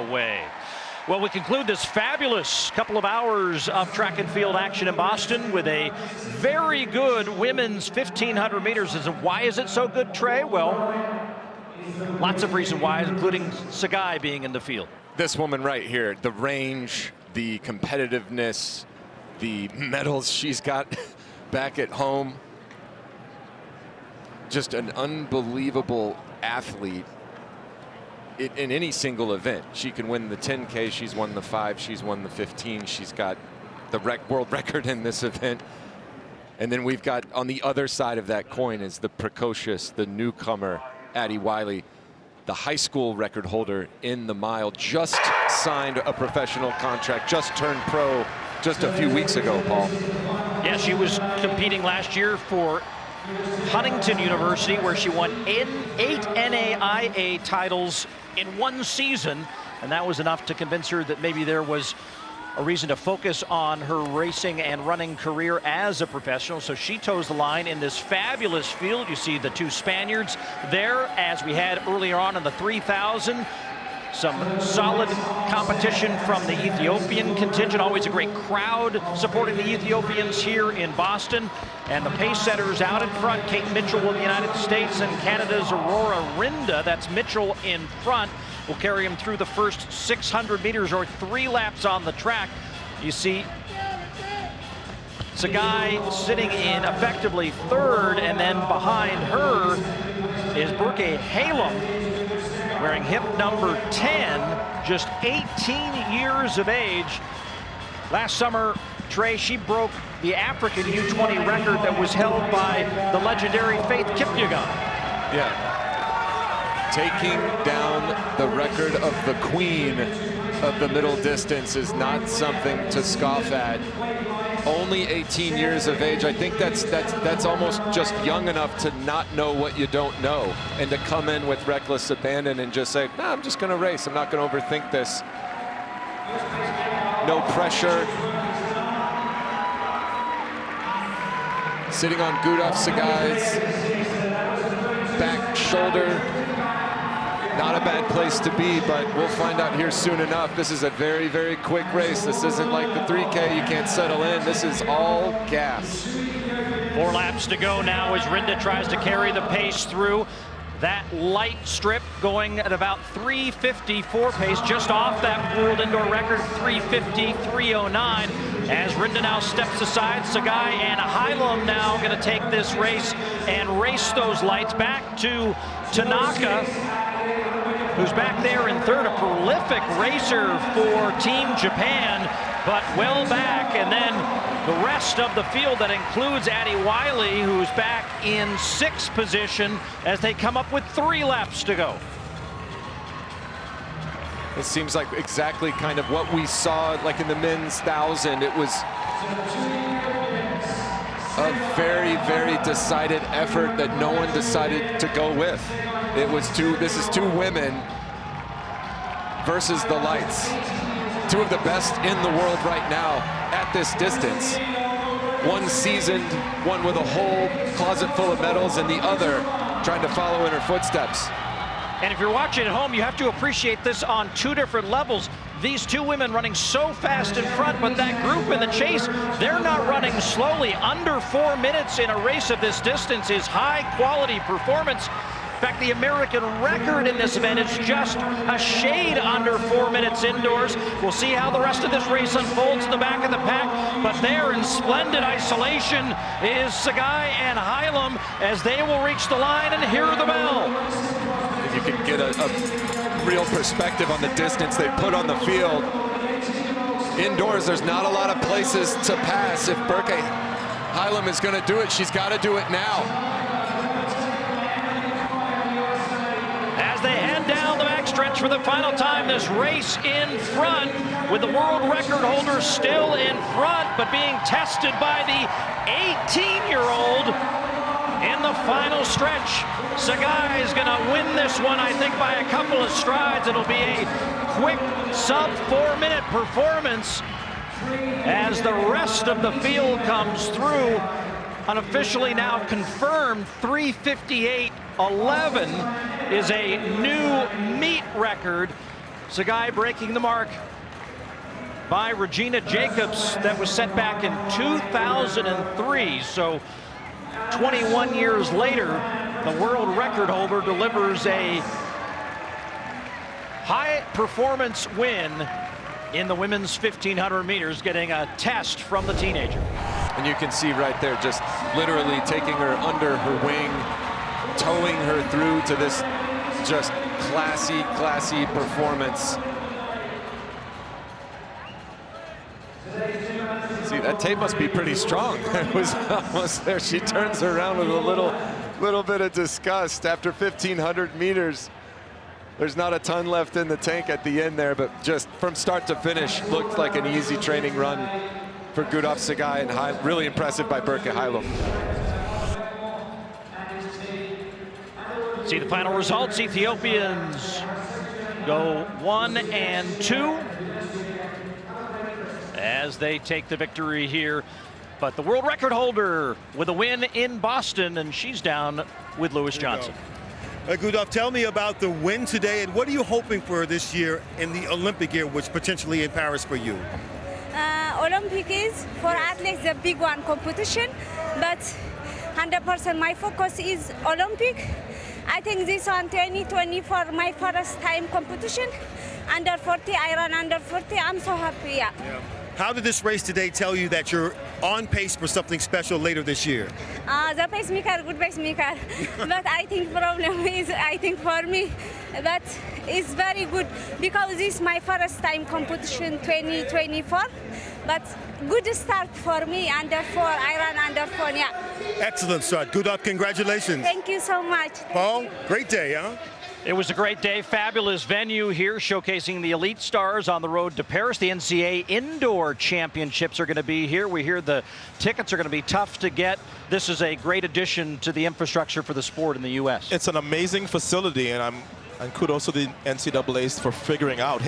away. Well, we conclude this fabulous couple of hours of track and field action in Boston with a very good women's 1,500 meters. Why is it so good, Trey? Well, lots of reasons why, including Sagai being in the field. This woman right here, the range, the competitiveness, the medals she's got back at home. Just an unbelievable athlete in any single event. She can win the 10K, she's won the 5, she's won the 15, she's got the world record in this event. And then we've got on the other side of that coin is the precocious, the newcomer, Addie Wiley, the high school record holder in the mile, just signed a professional contract, just turned pro just a few weeks ago, Paul. Yeah, she was competing last year for Huntington University, where she won 8 NAIA titles in one season, and that was enough to convince her that maybe there was a reason to focus on her racing and running career as a professional. So she toes the line in this fabulous field. You see the two Spaniards there, as we had earlier on in the 3,000. Some solid competition from the Ethiopian contingent. Always a great crowd supporting the Ethiopians here in Boston. And the pace setters out in front. Kate Mitchell of the United States and Canada's Aurora Rinda. That's Mitchell in front. Will carry him through the first 600 meters or 3 laps on the track. You see Sagai sitting in effectively third, and then behind her is Burke Halem, wearing hip number 10, just 18 years of age. Last summer, Trey, she broke the African U20 record that was held by the legendary Faith Kipyegon. Yeah. Taking down the record of the queen of the middle distance is not something to scoff at. Only 18 years of age. I think that's almost just young enough to not know what you don't know, and to come in with reckless abandon and just say, nah, I'm just going to race. I'm not going to overthink this. No pressure. Sitting on Gudaf Sagai's back shoulder. Not a bad place to be, but we'll find out here soon enough. This is a very, very quick race. This isn't like the 3K. You can't settle in. This is all gas. 4 laps to go now as Rinda tries to carry the pace through that light strip, going at about 3:54 pace, just off that world indoor record, 3:50, 3:09. As Rinda now steps aside, Sagai and Halem now going to take this race and race those lights back to Tanaka, who's back there in third, a prolific racer for Team Japan, but well back. And then the rest of the field that includes Addie Wiley, who's back in 6th position as they come up with 3 laps to go. It seems like exactly kind of what we saw like in the men's 1,000. It was a very, very decided effort that no one decided to go with. It was this is 2 women versus the lights. 2 of the best in the world right now at this distance. One seasoned, one with a whole closet full of medals, and the other trying to follow in her footsteps. And if you're watching at home, you have to appreciate this on 2 different levels. These 2 women running so fast in front, but that group in the chase, they're not running slowly. Under 4 minutes in a race of this distance is high quality performance. In fact, the American record in this event is just a shade under 4 minutes indoors. We'll see how the rest of this race unfolds in the back of the pack, but there in splendid isolation is Sagai and Halem as they will reach the line and hear the bell. You can get a real perspective on the distance they put on the field. Indoors, there's not a lot of places to pass. If Burke Halem is going to do it, she's got to do it now. As they head down the backstretch for the final time, this race in front, with the world record holder still in front, but being tested by the 18-year-old in the final stretch. Sagai is going to win this one, I think, by a couple of strides. It'll be a quick sub-4-minute performance as the rest of the field comes through. Unofficially now confirmed, 3:58.11 is a new meet record Sagai breaking the mark by Regina Jacobs that was set back in 2003. So 21 years later, the world record holder delivers a high performance win in the women's 1500 meters, getting a test from the teenager. And you can see right there, just literally taking her under her wing, towing her through to this just classy performance. See, that tape must be pretty strong. It was almost there. She turns around with a little bit of disgust after 1500 meters. There's not a ton left in the tank at the end there, but just from start to finish, looked like an easy training run for Gudaf Sagai, and really impressive by Berke Hailo. See the final results. Ethiopians go 1 and 2 as they take the victory here. But the world record holder with a win in Boston, and she's down with Lewis Johnson. Gudaf, tell me about the win today, and what are you hoping for this year in the Olympic year, which potentially in Paris for you? Olympic is for athletes a big one competition, but 100% my focus is Olympic. I think this one 2024 my first time competition. Under 40, I run under 40. I'm so happy. Yeah. How did this race today tell you that you're on pace for something special later this year? The pacemaker, good pacemaker. But I think problem is, I think for me, that is very good because this is my first time competition 2024. But good start for me, under 4, I run under 4, yeah. Excellent start. Gudaf, congratulations. Thank you so much. Paul, great day, huh? It was a great day, fabulous venue here, showcasing the elite stars on the road to Paris. The NCAA Indoor Championships are going to be here. We hear the tickets are going to be tough to get. This is a great addition to the infrastructure for the sport in the U.S. It's an amazing facility, and kudos to the NCAA for figuring out, hey,